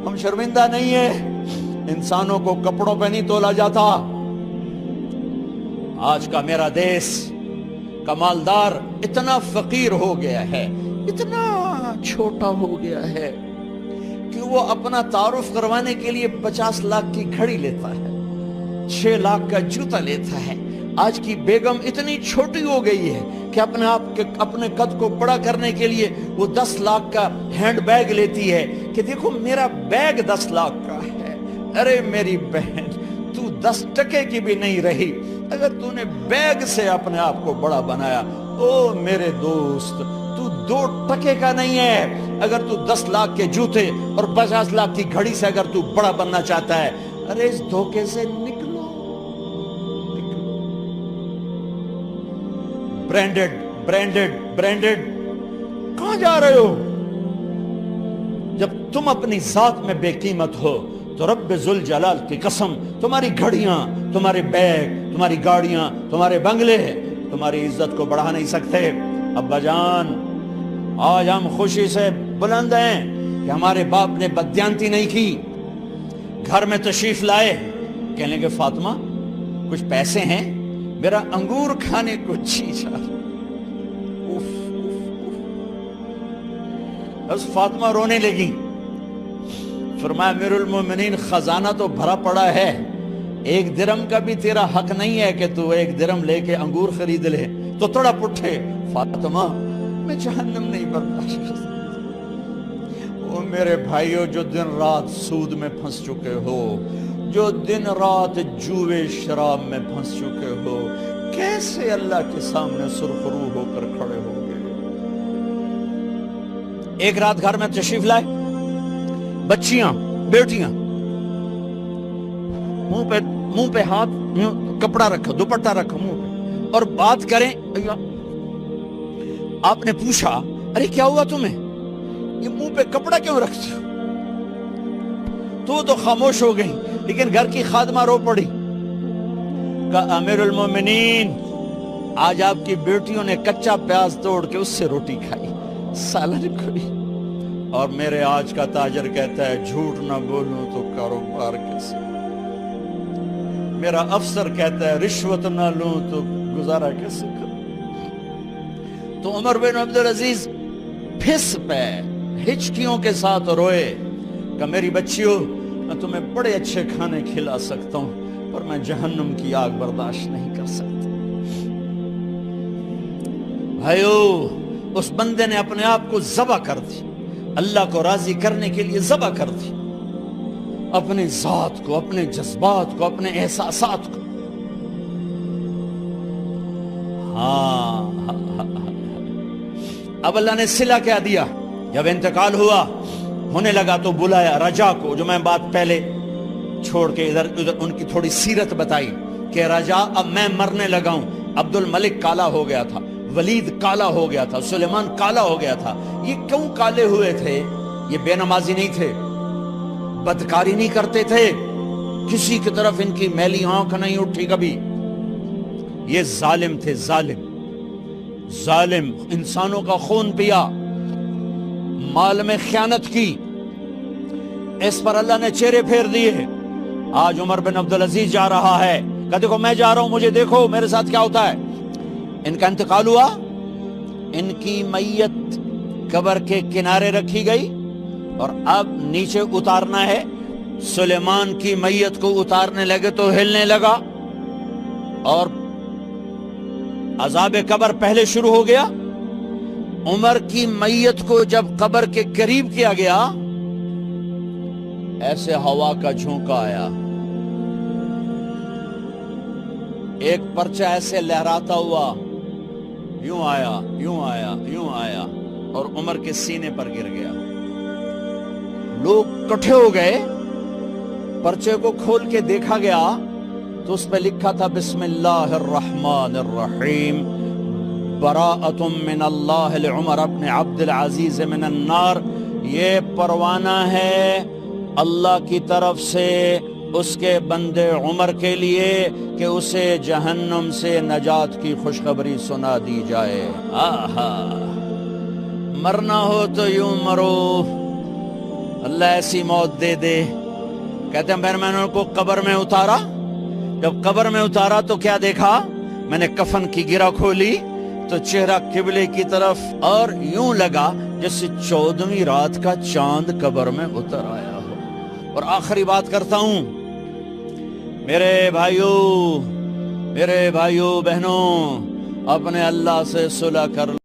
ہم شرمندہ نہیں ہیں، انسانوں کو کپڑوں پہ نہیں تولا جاتا۔ آج کا میرا دیس کا مالدار اتنا فقیر ہو گیا ہے، اتنا چھوٹا ہو گیا ہے کہ وہ اپنا تعارف کروانے کے لیے 50 لاکھ کی گھڑی لیتا ہے، 6 لاکھ کا جوتا لیتا ہے۔ آج کی بیگم اتنی چھوٹی ہو گئی ہے کہ اپنے قد کو بڑا کرنے کے لیے وہ 10 لاکھ کا ہینڈ بیگ لیتی ہے کہ دیکھو میرا بیگ 10 لاکھ کا ہے۔ ارے میری بہن، تو 10 ٹکے کی بھی نہیں رہی اگر تو نے بیگ سے اپنے آپ کو بڑا بنایا۔ او میرے دوست، تو 2 ٹکے کا نہیں ہے اگر تو 10 لاکھ کے جوتے اور 50 لاکھ کی گھڑی سے اگر تو بڑا بننا چاہتا ہے۔ ارے اس دھوکے سے نکلو۔ برینڈڈ برینڈڈ برینڈڈ، کہاں جا رہے ہو؟ جب تم اپنی ذات میں بے قیمت ہو تو رب ذوالجلال کی قسم، تمہاری گھڑیاں، تمہارے بیگ، تمہاری گاڑیاں، تمہارے بنگلے تمہاری عزت کو بڑھا نہیں سکتے۔ ابا جان، آج ہم خوشی سے بلند ہیں کہ ہمارے باپ نے بددیانتی نہیں کی۔ گھر میں تشریف لائے، کہنے لگے فاطمہ کچھ پیسے ہیں، میرا انگور کھانے کو جی چاہ رہا۔ بس فاطمہ رونے لگی۔ فرمایا امیر المومنین، خزانہ تو بھرا پڑا ہے، 1 درم کا بھی تیرا حق نہیں ہے کہ تو 1 درم لے کے انگور خرید لے۔ تو تڑپ اٹھے، فاطمہ میں جہنم نہیں برداشت کر سکتا۔ وہ میرے بھائیوں جو دن رات سود میں پھنس چکے ہو، جو دن رات جوے شراب میں پھنس چکے ہو، کیسے اللہ کے سامنے سرخرو ہو کر کھڑے ہو گئے؟ ایک رات گھر میں تشریف لائے، بچیاں، بیٹیاں، منہ پہ ہاتھ، کپڑا رکھا، دوپٹہ رکھا منہ پہ، اور بات کریں۔ آپ نے پوچھا ارے کیا ہوا تمہیں، یہ منہ پہ کپڑا کیوں رکھتے ہو؟ تو خاموش ہو گئی، لیکن گھر کی خادمہ رو پڑی۔ کہا امیر المومنین، آج آپ کی بیٹیوں نے کچا پیاز توڑ کے اس سے روٹی کھائی، سالن کھائی، اور میرے آج کا تاجر کہتا ہے جھوٹ نہ بولوں تو کاروبار کیسے، میرا افسر کہتا ہے رشوت نہ لوں تو گزارا کیسے کروں۔ تو عمر بن عبدالعزیز پھس پہ ہچکیوں کے ساتھ روئے کہ میری بچیوں، میں تمہیں بڑے اچھے کھانے کھلا سکتا ہوں پر میں جہنم کی آگ برداشت نہیں کر سکتا۔ بھائیو، اس بندے نے اپنے آپ کو ذبح کر دی، اللہ کو راضی کرنے کے لیے ذبح کر دی، اپنی ذات کو، اپنے جذبات کو، اپنے احساسات کو۔ اب اللہ نے صلہ کیا دیا؟ جب انتقال ہونے لگا تو بلایا رجا کو، جو میں بات پہلے چھوڑ کے ادھر ان کی تھوڑی سیرت بتائی کہ رجا اب میں مرنے لگا ہوں۔ عبد الملک کالا ہو گیا تھا، ولید کالا ہو گیا تھا، سلیمان کالا ہو گیا تھا۔ یہ کیوں کالے ہوئے تھے؟ یہ بے نمازی نہیں تھے، بدکاری نہیں کرتے تھے، کسی کی طرف ان کی میلی آنکھ نہیں اٹھی کبھی۔ یہ ظالم تھے، ظالم، انسانوں کا خون پیا، مال میں خیانت کی، اس پر اللہ نے چہرے پھیر دیے۔ آج عمر بن عبدالعزیز جا رہا ہے کہ دیکھو میں جا رہا ہوں، مجھے دیکھو میرے ساتھ کیا ہوتا ہے۔ ان کا انتقال ہوا، ان کی میت قبر کے کنارے رکھی گئی اور اب نیچے اتارنا ہے۔ سلیمان کی میت کو اتارنے لگے تو ہلنے لگا اور عذاب قبر پہلے شروع ہو گیا۔ عمر کی میت کو جب قبر کے قریب کیا گیا، ایسے ہوا کا جھونکا آیا، ایک پرچہ ایسے لہراتا ہوا یوں آیا، یوں آیا، یوں آیا اور عمر کے سینے پر گر گیا۔ لوگ اکٹھے ہو گئے، پرچے کو کھول کے دیکھا گیا تو اس پہ لکھا تھا بسم اللہ الرحمن الرحیم، براءۃ من اللہ لعمر بن عبد العزیز من النار۔ یہ پروانہ ہے اللہ کی طرف سے اس کے بندے عمر کے لیے کہ اسے جہنم سے نجات کی خوشخبری سنا دی جائے۔ آہا، مرنا ہو تو یوں مرو، اللہ ایسی موت دے دے. کہتے ہیں پھر میں نے ان کو قبر میں اتارا. جب قبر میں اتارا تو کیا دیکھا؟ میں نے کفن کی گرہ کھولی تو چہرہ قبلے کی طرف، اور یوں لگا جیسے 14ویں رات کا چاند قبر میں اتر آیا ہو. اور آخری بات کرتا ہوں، میرے بھائیوں بہنوں، اپنے اللہ سے صلح کر